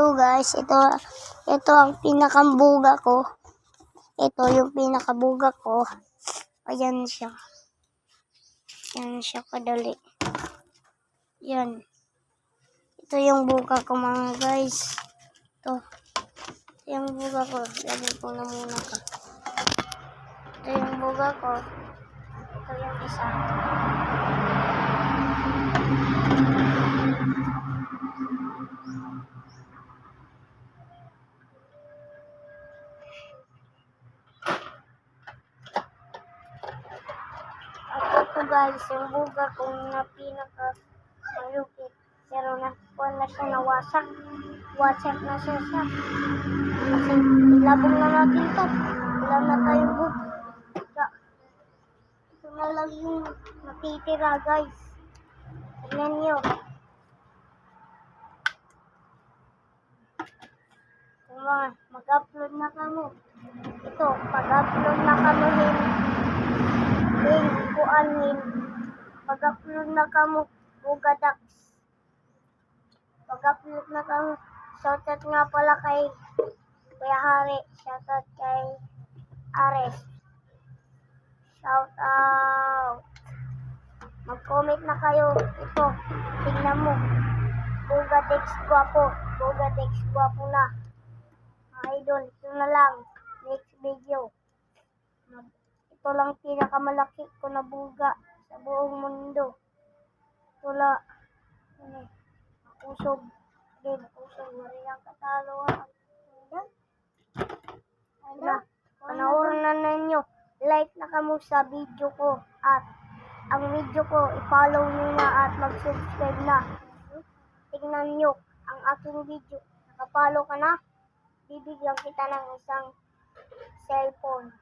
Hello guys, ito ang pinakambuga ko. Ito yung pinakabuga ko. Ayan siya. Ayan siya kadali. Yan. Ito yung buga ko mga guys. Ito yung buga ko. Lagyan ko na muna ka. Ito yung buga ko. Ito yung isa. Ito guys, yung buga kong na pinaka malupit. Pero wala siya nawasak. Wasak na siya. Kasi ilabong na natin ito. Wala na tayong buga. Ito na lang yung natitira guys. Tignan nyo. Mag-upload na kami. Ito, pag-upload na kami pag-upload na kami Bugadax. Pag-upload na kami. Shoutout nga pala kay Kuya Hari. Shoutout kay Ares. Shoutout. Mag-comment na kayo. Ito, tingnan mo. Bugadax guwapo. Bugadax guwapo na. Idol, ito na lang. Next video. Ito lang pinakamalaki ko na buga sa buong mundo. Ito lang. Makusog. Makusog. Mariyang katalo. Panoorin na ninyo. Like na kamo sa video ko. At ang video ko, i-follow nyo na at mag-subscribe na. Tingnan nyo ang aking video. Nakapollow ka na? Bibigyan kita ng isang cellphone.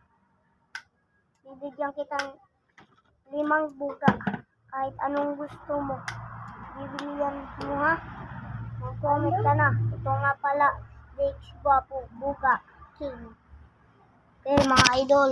Bibigyan kita ng 5 buga. Kahit anong gusto mo. Bibigyan mo ha. Mag-comment ka na. Ito nga pala. Dex Guapo Buga King. Okay mga idol.